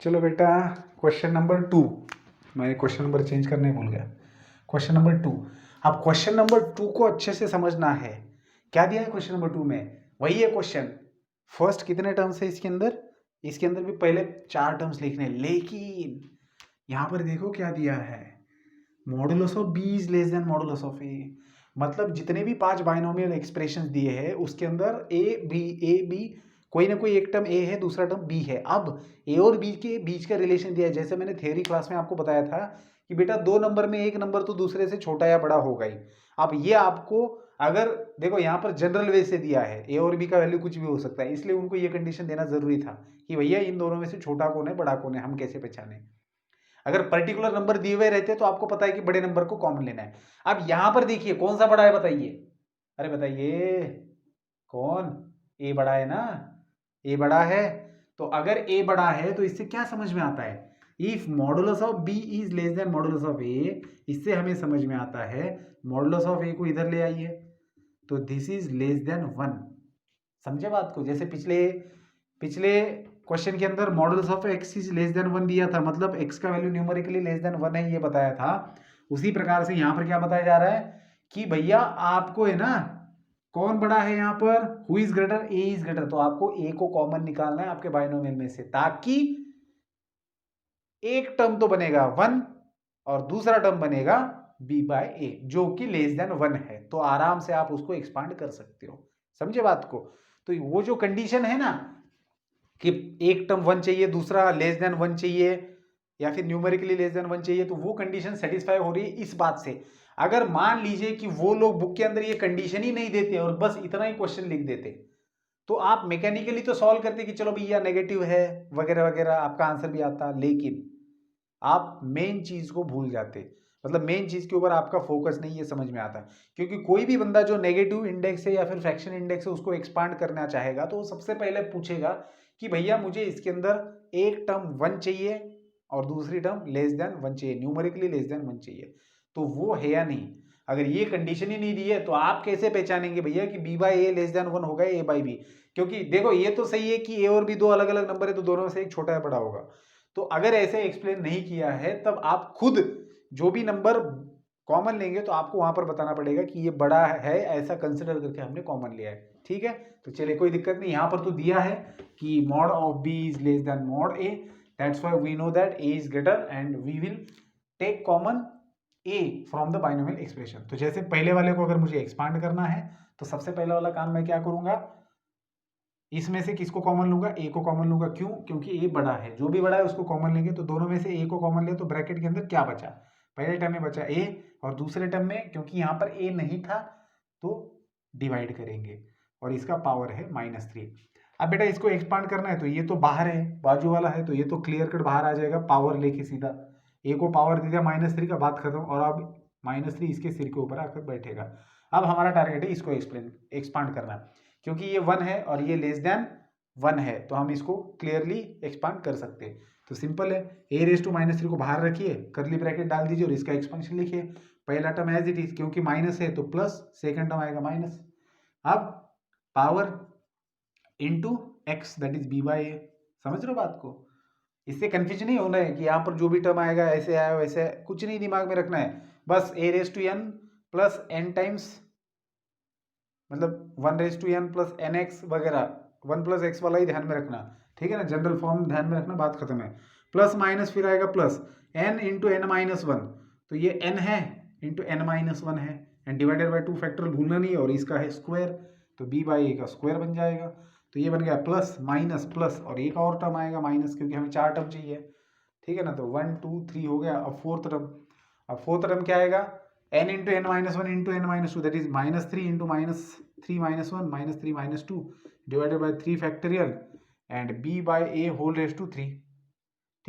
चलो बेटा, question number 2। मैं क्वेश्चन नंबर चेंज करने भूल गया। Question number 2। अब क्वेश्चन नंबर 2 को अच्छे से समझना है। क्या दिया है क्वेश्चन नंबर 2 में? वही है क्वेश्चन। फर्स्ट कितने टर्म्स है इसके अंदर? इसके अंदर भी पहले 4 टर्म्स लिखने, लेकिन यहां पर देखो क्या दिया है, modulus of B is less than modulus of A. मतलब जितने भी 5 बाइनोमियल एक्सप्रेशन दिए हैं उसके अंदर ए बी कोई ना कोई एक टर्म ए है, दूसरा टर्म बी है। अब ए और बी के बीच का रिलेशन दिया है, जैसे मैंने थ्योरी क्लास में आपको बताया था कि बेटा 2 नंबर में एक नंबर तो दूसरे से छोटा या बड़ा होगा ही। अब ये आपको अगर देखो यहाँ पर जनरल वे से दिया है, ए और बी का वैल्यू कुछ भी हो सकता है, इसलिए उनको ये कंडीशन देना जरूरी था कि भैया इन दोनों में से छोटा कौन है बड़ा कौन है, हम कैसे पहचाने। अगर पर्टिकुलर नंबर दिए हुए रहते तो आपको पता है कि बड़े नंबर को कॉमन लेना है। अब यहां पर देखिए कौन सा बड़ा है बताइए, अरे बताइए कौन? ए बड़ा है ना, ए बड़ा है। तो अगर ए बड़ा है तो इससे क्या समझ में आता है, if modulus of B is less than modulus of A, इससे हमें समझ में आता है मॉडुलस ऑफ ए को इधर ले आइए तो दिस इज लेस देन 1। समझे बात को? जैसे पिछले पिछले क्वेश्चन के अंदर modulus of x is less than 1 दिया था, मतलब एक्स का वैल्यू न्यूमेरिकली लेस देन 1 है, ये बताया था। उसी प्रकार से यहां पर क्या बताया जा रहा है कि भैया आपको है ना, कौन बड़ा है यहाँ पर, who is greater, A is greater, तो आपको ए को कॉमन निकालना है आपके बाइनोमियल में से, ताकि एक टर्म तो बनेगा 1 और दूसरा टर्म बनेगा बी बाय ए जो कि लेस देन 1 है। तो आराम से आप उसको एक्सपांड कर सकते हो। समझे बात को? तो वो जो कंडीशन है ना कि एक टर्म 1 चाहिए, दूसरा लेस देन 1 चाहिए, या फिर न्यूमेरिकली लेस देन 1 चाहिए, तो वो कंडीशन सेटिस्फाई हो रही है इस बात से। अगर मान लीजिए कि वो लोग बुक के अंदर ये कंडीशन ही नहीं देते और बस इतना ही क्वेश्चन लिख देते, तो आप मैकेनिकली तो सॉल्व करते कि चलो भैया नेगेटिव है वगैरह वगैरह, आपका आंसर भी आता, लेकिन आप मेन चीज को भूल जाते। मतलब मेन चीज के ऊपर आपका फोकस नहीं ये समझ में आता। क्योंकि कोई भी बंदा जो नेगेटिव इंडेक्स है या फिर फ्रैक्शन इंडेक्स है उसको एक्सपांड करना चाहेगा तो वो सबसे पहले पूछेगा कि भैया मुझे इसके अंदर एक टर्म 1 चाहिए और दूसरी टर्म लेस देन 1 चाहिए, न्यूमेरिकली लेस देन 1 चाहिए। तो वो है या नहीं? अगर ये कंडीशन ही नहीं दी है तो आप कैसे पहचानेंगे भैया कि B by A less than 1 होगा ए बाई बी? क्योंकि देखो ये तो सही है कि ए और बी दो अलग अलग नंबर है तो दोनों में से एक छोटा या बड़ा होगा। तो अगर ऐसे एक्सप्लेन नहीं किया है तब आप खुद जो भी नंबर कॉमन लेंगे तो आपको वहां पर बताना पड़ेगा कि ये बड़ा है, ऐसा कंसिडर करके हमने कॉमन लिया है। ठीक है, तो चलिए कोई दिक्कत नहीं। यहां पर तो दिया है कि mod of B is less than mod A, that's why we know that A is greater and we will take common A from the binomial expression. तो जैसे पहले वाले को अगर मुझे एक्सपांड करना है तो सबसे पहला वाला काम मैं क्या करूंगा, इसमें से किसको कॉमन लूंगा, ए को कॉमन लूंगा। क्यों? क्योंकि ए बड़ा है, जो भी बड़ा है उसको कॉमन लेंगे। तो दोनों में से ए को कॉमन ले तो ब्रैकेट के अंदर क्या बचा, पहले टर्म में बचा ए, और दूसरे टर्म में क्योंकि यहां पर ए नहीं था तो डिवाइड करेंगे और इसका पावर है -3। अब बेटा इसको एक्सपांड करना है तो ये तो बाहर है, बाजू वाला है, तो ये तो क्लियर कट बाहर आ जाएगा, पावर लेके सीधा ए को पावर दे दिया -3 का, बात खत्म। और अब -3 इसके सिर के ऊपर आकर बैठेगा। अब हमारा टारगेट है इसको एक्सपांड करना, क्योंकि ये 1 है और ये लेस देन 1 है तो हम इसको क्लियरली एक्सपांड कर सकते हैं। तो सिंपल है, ए रेज टू -3 को बाहर रखिए, करली ब्रैकेट डाल दीजिए और इसका एक्सपेंशन लिखिए। पहला टर्म एज इट इज, क्योंकि माइनस है तो प्लस, सेकंड टर्म आएगा माइनस। अब power into X that is B by A. समझ रहे हो बात को? इससे कंफ्यूजन नहीं होना है कि यहाँ पर जो भी टर्म आएगा ऐसे आया वैसे, कुछ नहीं दिमाग में रखना है। बस A raise to N plus N times, मतलब 1 raise to N plus N X वगैरह, 1 प्लस एक्स वाला ही ध्यान में रखना। ठीक है ना, जनरल फॉर्म ध्यान में रखना, बात खत्म है। प्लस माइनस फिर आएगा plus N into N minus 1, तो ये एन है इंटू एन माइनस 1 है, एंड डिवाइडेड बाई 2 फैक्टर भूलना नहीं है, और इसका है स्क्वायर, तो बी बाई ए का स्क्वायर बन जाएगा। तो ये बन गया प्लस माइनस प्लस, और एक और टर्म आएगा माइनस, क्योंकि हमें 4 टर्म चाहिए। ठीक है ना, तो 1 2 3 हो गया। अब फोर्थ टर्म, अब फोर्थ टर्म क्या आएगा, n into N minus 1 into N minus 2, that is -3 into -3 -1 -3 -2 divided by 3 factorial and b by a whole raise to 3।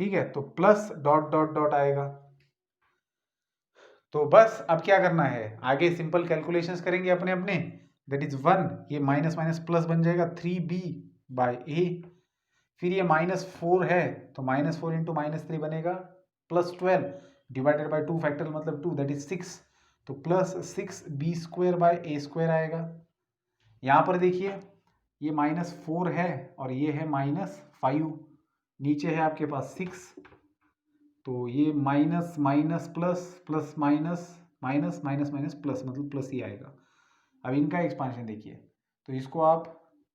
ठीक है, तो प्लस डॉट डॉट डॉट आएगा। तो बस अब क्या करना है, आगे सिंपल कैलकुलेशंस करेंगे अपने अपने, दैट इज 1, ये माइनस माइनस प्लस बन जाएगा 3b बाई ए, फिर ये -4 है तो -4 इंटू -3 बनेगा +12 डिवाइडेड बाई 2 फैक्टर मतलब 2, दैट इज 6, तो +6b square by A square आएगा। यहाँ पर देखिए ये -4 है और ये है -5, नीचे है आपके पास 6, तो ये minus minus plus plus minus minus minus minus plus, मतलब प्लस ही आएगा। अब इनका एक्सपांशन देखिए, तो इसको आप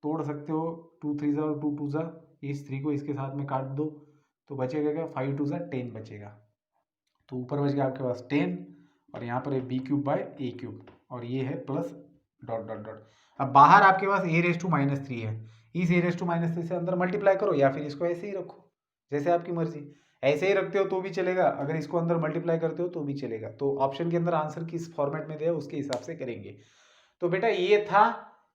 तोड़ सकते हो, 2 3 और 2 2 ज़ा, इस 3 को इसके साथ में काट दो तो बचेगा क्या, 5 2 10 बचेगा। तो ऊपर बच गया आपके पास 10 और यहाँ पर है b cube by a cube और ये है प्लस डॉट डॉट डॉट। अब बाहर आपके पास ए रेस टू माइनस 3 है, इस ए रेस टू माइनस 3 से अंदर मल्टीप्लाई करो या फिर इसको ऐसे ही रखो, जैसे आपकी मर्जी। ऐसे ही रखते हो तो भी चलेगा, अगर इसको अंदर मल्टीप्लाई करते हो तो भी चलेगा। तो ऑप्शन के अंदर आंसर किस फॉर्मेट में दिया उसके हिसाब से करेंगे। तो बेटा ये था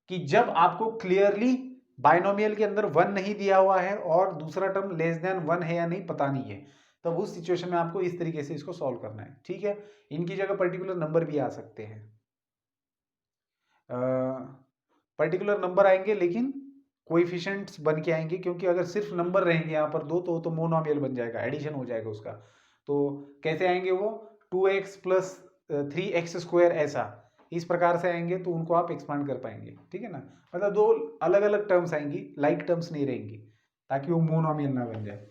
कि जब आपको क्लियरली बाइनोमियल के अंदर 1 नहीं दिया हुआ है और दूसरा टर्म लेस देन 1 है या नहीं पता नहीं है, तब उस सिचुएशन में आपको इस तरीके से इसको सॉल्व करना है। ठीक है, इनकी जगह पर्टिकुलर नंबर भी आ सकते हैं, पर्टिकुलर नंबर आएंगे लेकिन कोएफिशिएंट्स बन के आएंगे, क्योंकि अगर सिर्फ नंबर रहेंगे यहाँ पर दो तो मोनोमियल बन जाएगा, एडिशन हो जाएगा उसका। तो कैसे आएंगे वो, 2x प्लस 3x स्क्वायर, ऐसा इस प्रकार से आएंगे तो उनको आप एक्सपांड कर पाएंगे। ठीक है ना, मतलब दो अलग अलग टर्म्स आएंगी, लाइक टर्म्स नहीं रहेंगी, ताकि वो मोनोमियल ना बन जाए।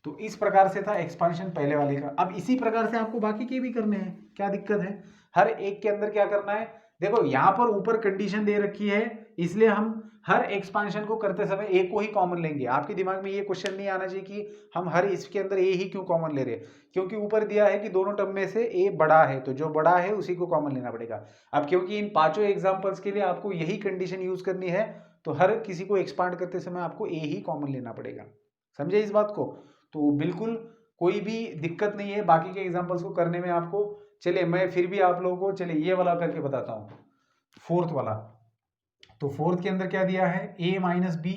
तो इस प्रकार से था एक्सपांशन पहले वाले का। अब इसी प्रकार से आपको बाकी के भी करने हैं, क्या दिक्कत है। हर एक के अंदर क्या करना है, देखो यहाँ पर ऊपर कंडीशन दे रखी है, इसलिए हम हर एक्सपांशन को करते समय ए को ही कॉमन लेंगे। आपके दिमाग में ये क्वेश्चन नहीं आना चाहिए कि हम हर इसके अंदर ए ही क्यों कॉमन ले रहे हैं, क्योंकि ऊपर दिया है कि दोनों टर्म में से ए बड़ा है, तो जो बड़ा है उसी को कॉमन लेना पड़ेगा। अब क्योंकि इन पांचों एग्जाम्पल्स के लिए आपको यही कंडीशन यूज करनी है, तो हर किसी को एक्सपांड करते समय आपको ए ही कॉमन लेना पड़ेगा। समझे इस बात को। तो बिल्कुल कोई भी दिक्कत नहीं है बाकी के एग्जाम्पल्स को करने में आपको। चलिए मैं फिर भी आप लोगों को चलिए ये वाला करके बताता हूँ, फोर्थ वाला। तो फोर्थ के अंदर क्या दिया है, a minus b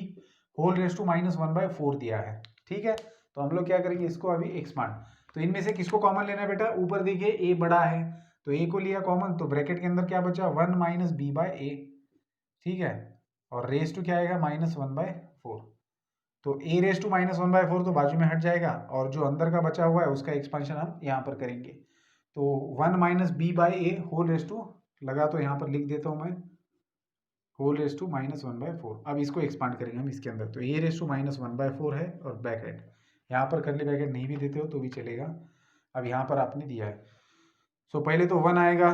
whole raise to minus 1/4 दिया है। ठीक है, तो हम लोग क्या करेंगे, इसको अभी एक्सपांड। तो इनमें से किसको कॉमन लेना है बेटा, ऊपर देखिए a बड़ा है तो a को लिया कॉमन, तो ब्रैकेट के अंदर क्या बचा, 1 माइनस बी बाय ए। ठीक है, और रेस टू क्या आएगा, -1/4। तो a रेस टू -1/4 तो बाजू में हट जाएगा, और जो अंदर का बचा हुआ है उसका एक्सपांशन हम यहाँ पर करेंगे। तो 1 minus b by a whole raise to लगा, तो यहाँ पर लिख देता हूँ मैं होल रेस टू -1/4। अब इसको एक्सपांड करेंगे हम इसके अंदर, तो ए रेस टू -1/4 है और ब्रैकेट यहाँ पर करली ब्रैकेट नहीं भी देते हो तो भी चलेगा। अब यहाँ पर आपने दिया है, सो पहले तो 1 आएगा,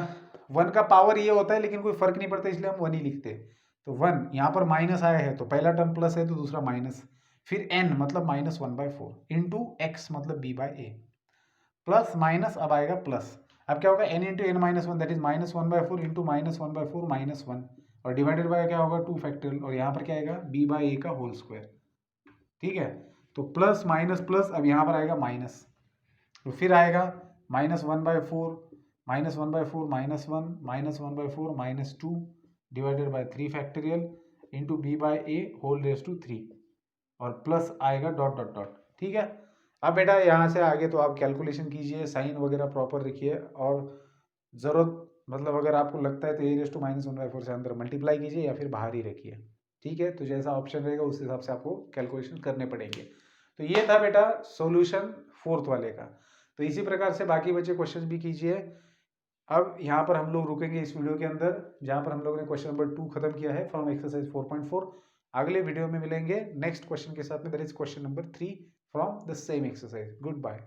1 का पावर ये होता है लेकिन कोई फर्क नहीं पड़ता इसलिए हम 1 ही लिखते। तो 1 यहाँ पर माइनस आया है तो पहला टर्म प्लस है तो दूसरा माइनस, फिर n मतलब -1/4 इंटू एक्स मतलब b by a, plus minus अब आएगा प्लस। अब क्या होगा, n into N minus 1 that is -1/4 into -1/4 -1 और डिवाइडेड बाय क्या होगा 2 फैक्टोरियल, और यहाँ पर क्या आएगा b बाय ए का होल स्क्वायर। ठीक है, तो प्लस माइनस प्लस, अब यहाँ पर आएगा माइनस, तो फिर आएगा -1/4 -1/4 -1 -1/4 -2 divided by 3 factorial into b by a whole raise to 3 और प्लस आएगा डॉट डॉट डॉट। ठीक है, अब बेटा यहाँ से आगे तो आप कैलकुलेशन कीजिए, साइन वगैरह प्रॉपर रखिए, और ज़रूरत मतलब अगर आपको लगता है तो ए रेस टू -1/4 से अंदर मल्टीप्लाई कीजिए या फिर बाहर ही रखिए। ठीक है, तो जैसा ऑप्शन रहेगा उस हिसाब से आपको कैलकुलेशन करने पड़ेंगे। तो ये था बेटा सॉल्यूशन फोर्थ वाले का। तो इसी प्रकार से बाकी बचे क्वेश्चन भी कीजिए। अब यहाँ पर हम लोग रुकेंगे इस वीडियो के अंदर, जहाँ पर हम लोगों ने क्वेश्चन नंबर 2 खत्म किया है फ्रॉम एक्सरसाइज 4.4। अगले वीडियो में मिलेंगे नेक्स्ट क्वेश्चन के साथ में, that is question number 3 from the same exercise. Good bye.